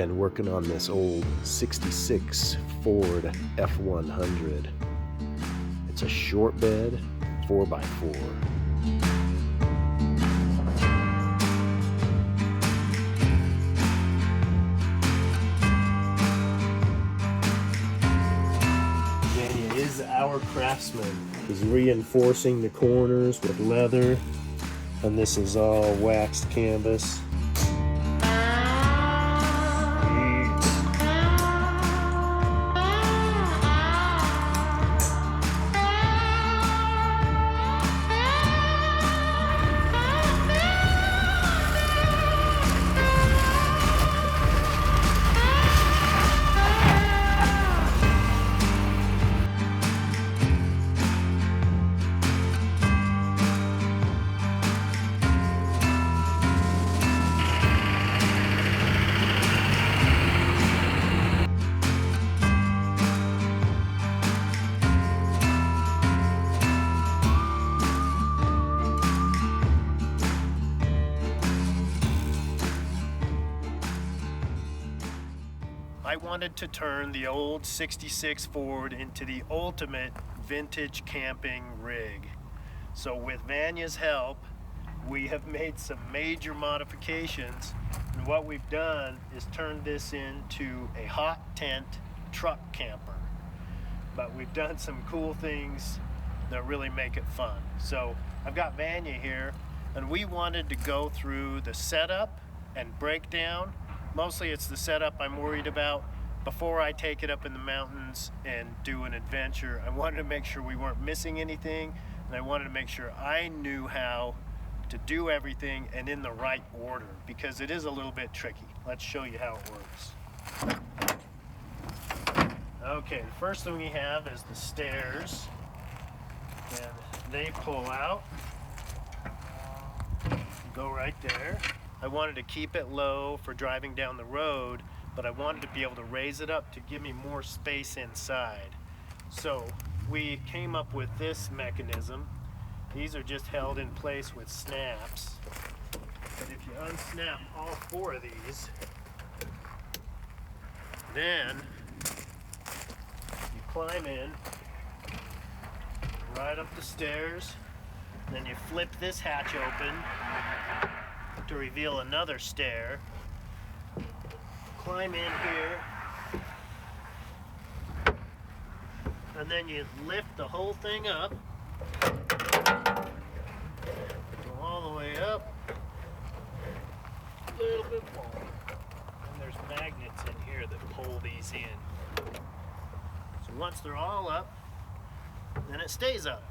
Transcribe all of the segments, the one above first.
been working on this old 66 Ford F100. It's a short bed, 4x4. Vanya is our craftsman. He's reinforcing the corners with leather, and this is all waxed canvas. I wanted to turn the old 66 Ford into the ultimate vintage camping rig. So with Vanya's help, we have made some major modifications, and what we've done is turned this into a hot tent truck camper. But we've done some cool things that really make it fun. So I've got Vanya here, and we wanted to go through the setup and breakdown. Mostly it's the setup I'm worried about. Before I take it up in the mountains and do an adventure, I wanted to make sure we weren't missing anything, and I wanted to make sure I knew how to do everything and in the right order, because it is a little bit tricky. Let's show you how it works. Okay, the first thing we have is the stairs, and they pull out, go right there. I wanted to keep it low for driving down the road, but I wanted to be able to raise it up to give me more space inside. So we came up with this mechanism. These are just held in place with snaps. But if you unsnap all four of these, then you climb in right up the stairs, then you flip this hatch open to reveal another stair. Climb in here, and then you lift the whole thing up, go all the way up, a little bit more. And there's magnets in here that pull these in. So once they're all up, then it stays up.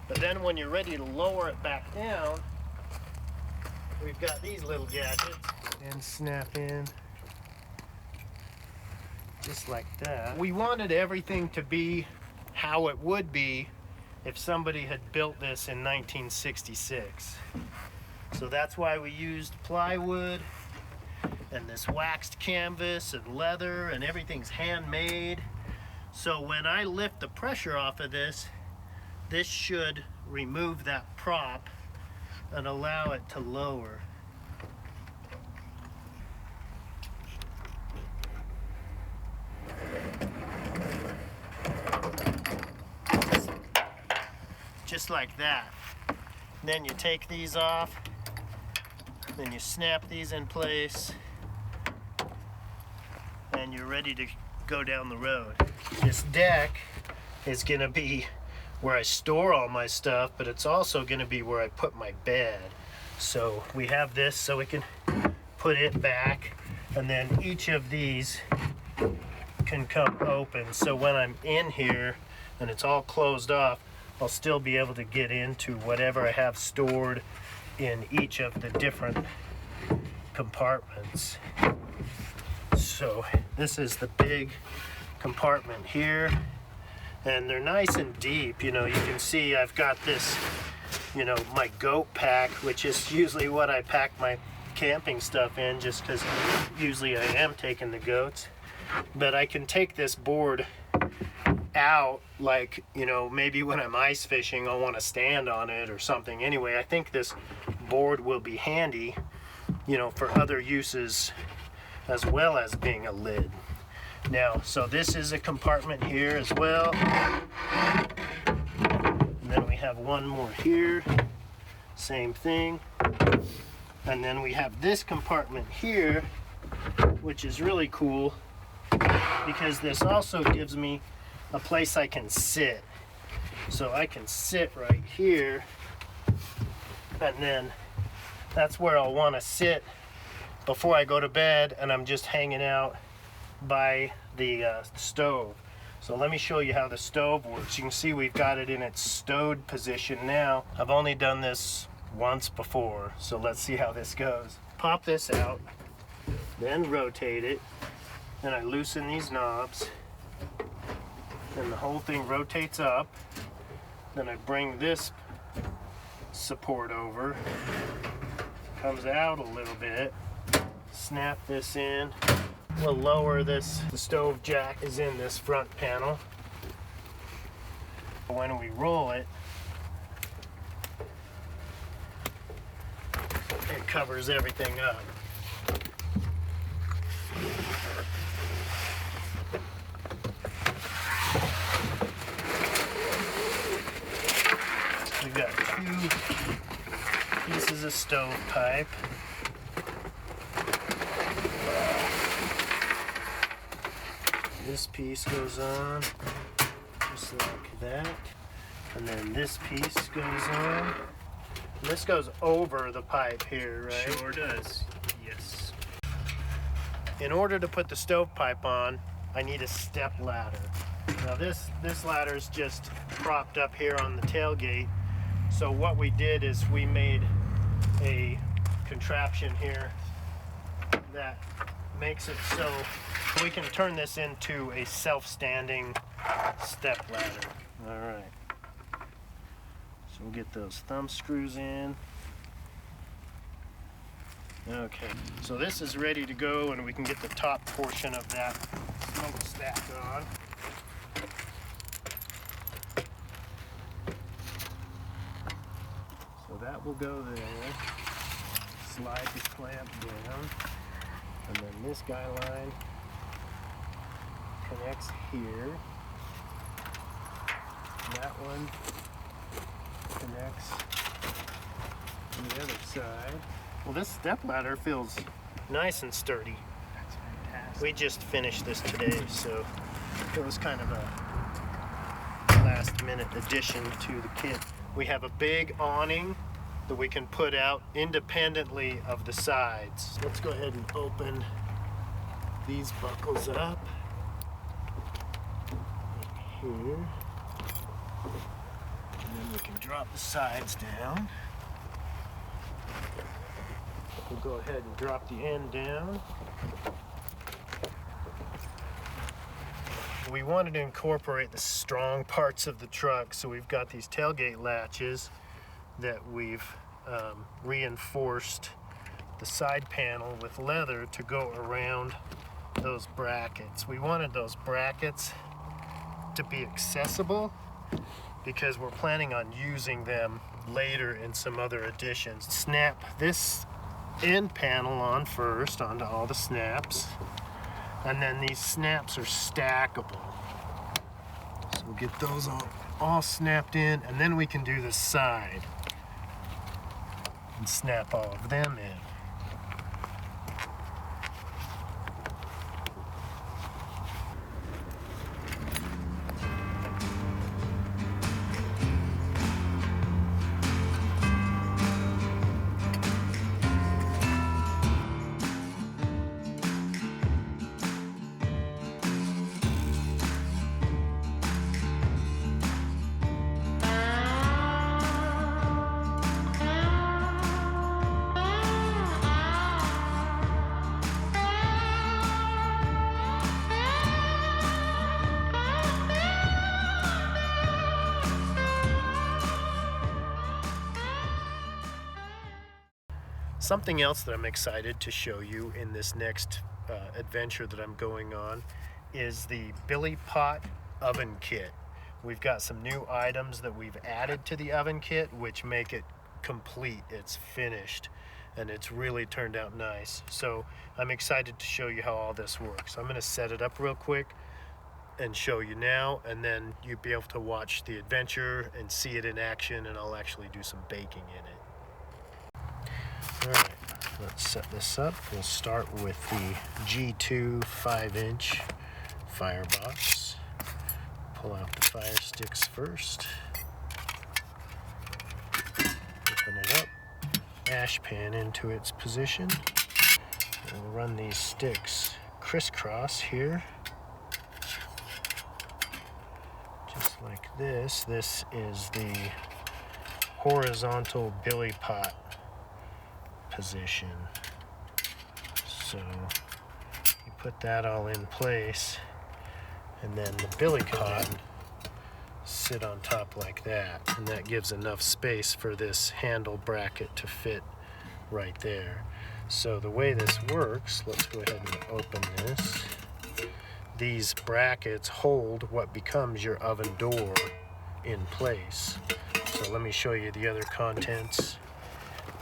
But then when you're ready to lower it back down, we've got these little gadgets, and snap in just like that. We wanted everything to be how it would be if somebody had built this in 1966. So that's why we used plywood and this waxed canvas and leather, and everything's handmade. So when I lift the pressure off of this, this should remove that prop and allow it to lower. Just like that. Then you take these off, then you snap these in place, and you're ready to go down the road. This deck is gonna be where I store all my stuff, but it's also gonna be where I put my bed. So we have this so we can put it back, and then each of these can come open. So when I'm in here and it's all closed off, I'll still be able to get into whatever I have stored in each of the different compartments. So this is the big compartment here, and they're nice and deep. You know, you can see I've got this, you know, my goat pack, which is usually what I pack my camping stuff in, just because usually I am taking the goats. But I can take this board out, like, you know, maybe when I'm ice fishing I'll want to stand on it or something. Anyway, I think this board will be handy you know, for other uses as well as being a lid. Now, so this is a compartment here as well. And then we have one more here, same thing. And then we have this compartment here, which is really cool because this also gives me a place I can sit. So I can sit right here, and then that's where I'll want to sit before I go to bed, and I'm just hanging out by the stove. So let me show you how the stove works. You can see we've got it in its stowed position now. I've only done this once before, so let's see how this goes. Pop this out, then rotate it, then I loosen these knobs, and the whole thing rotates up. Then I bring this support over, comes out a little bit, snap this in. We'll lower this. The stove jack is in this front panel. When we roll it, it covers everything up. We've got 2 pieces of stovepipe. This piece goes on just like that, and then this piece goes on. And this goes over the pipe here, right? Sure does, yes. In order to put the stovepipe on, I need a step ladder. Now this ladder is just propped up here on the tailgate. So what we did is we made a contraption here that makes it so we can turn this into a self-standing step ladder. All right. So we'll get those thumb screws in. Okay, so this is ready to go, and we can get the top portion of that smokestack on. So that will go there. Slide the clamp down, and then this guy line connects here. That one connects on the other side. Well, this step ladder feels nice and sturdy. That's fantastic. We just finished this today, so it was kind of a last-minute addition to the kit. We have a big awning that we can put out independently of the sides. Let's go ahead and open these buckles up right here. And then we can drop the sides down. We'll go ahead and drop the end down. We wanted to incorporate the strong parts of the truck, so we've got these tailgate latches that we've reinforced the side panel with leather to go around those brackets. We wanted those brackets to be accessible because we're planning on using them later in some other additions. Snap this end panel on first onto all the snaps, and then these snaps are stackable. So we'll get those all snapped in, and then we can do the side and snap all of them in. Something else that I'm excited to show you in this next adventure that I'm going on is the Billy Pot oven kit. We've got some new items that we've added to the oven kit which make it complete. It's finished. and it's really turned out nice. So I'm excited to show you how all this works. I'm going to set it up real quick and show you now, and then you'll be able to watch the adventure and see it in action, and I'll actually do some baking in it. Alright, let's set this up. We'll start with the G2 5-inch Firebox. Pull out the fire sticks first. Open it up. Ash pan into its position. We'll run these sticks crisscross here. Just like this. This is the horizontal billy pot position. So you put that all in place, and then the billy pot sit on top like that, and that gives enough space for this handle bracket to fit right there. So the way this works, let's go ahead and open this. These brackets hold what becomes your oven door in place. So let me show you the other contents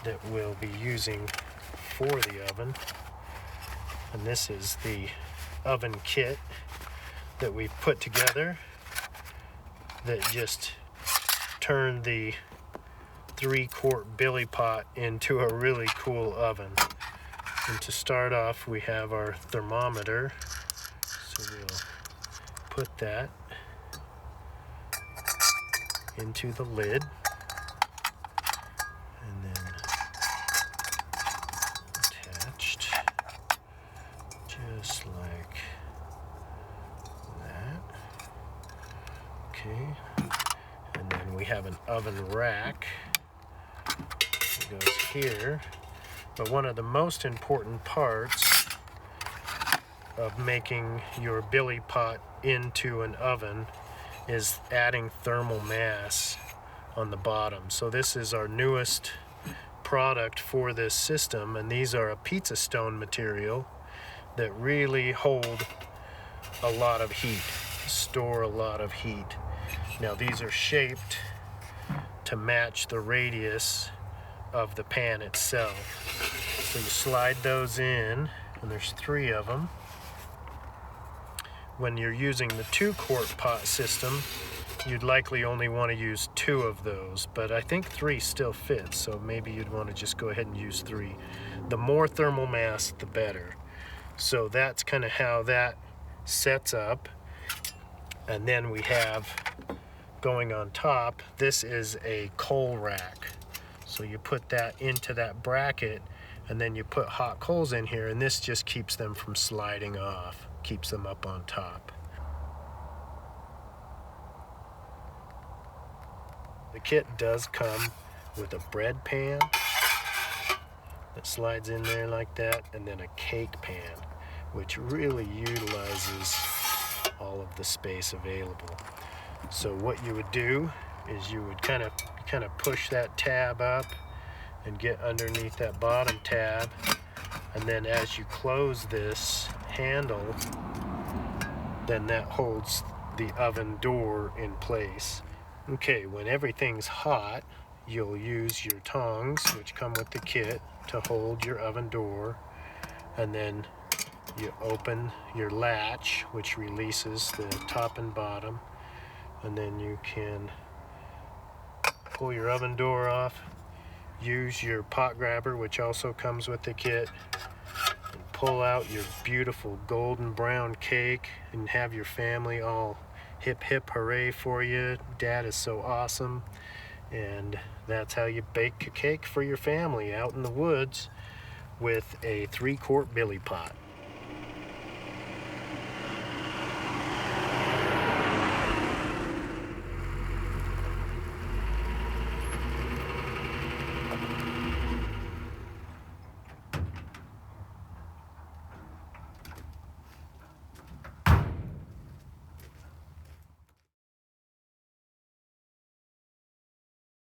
that we'll be using for the oven. And this is the oven kit that we've put together that just turned the 3-quart billy pot into a really cool oven. And to start off, we have our thermometer. So we'll put that into the lid, and then attached just like that. Okay, and then we have an oven rack that goes here. But one of the most important parts of making your billy pot into an oven is adding thermal mass on the bottom. So this is our newest product for this system, and these are a pizza stone material that really hold a lot of heat, store a lot of heat. Now these are shaped to match the radius of the pan itself. So you slide those in, and there's 3 of them. When you're using the 2-quart pot system, you'd likely only want to use 2 of those, but I think 3 still fits, so maybe you'd want to just go ahead and use 3. The more thermal mass, the better. So that's kind of how that sets up. And then we have, going on top, this is a coal rack. So you put that into that bracket, and then you put hot coals in here, and this just keeps them from sliding off, keeps them up on top. The kit does come with a bread pan that slides in there like that, and then a cake pan, which really utilizes all of the space available. So what you would do is you would kind of push that tab up and get underneath that bottom tab, and then as you close this handle, then that holds the oven door in place. Okay, when everything's hot, you'll use your tongs, which come with the kit, to hold your oven door, and then you open your latch, which releases the top and bottom, and then you can pull your oven door off, use your pot grabber, which also comes with the kit, and pull out your beautiful golden brown cake and have your family all hip hip hooray for you. Dad is so awesome. And that's how you bake a cake for your family out in the woods with a 3-quart billy pot.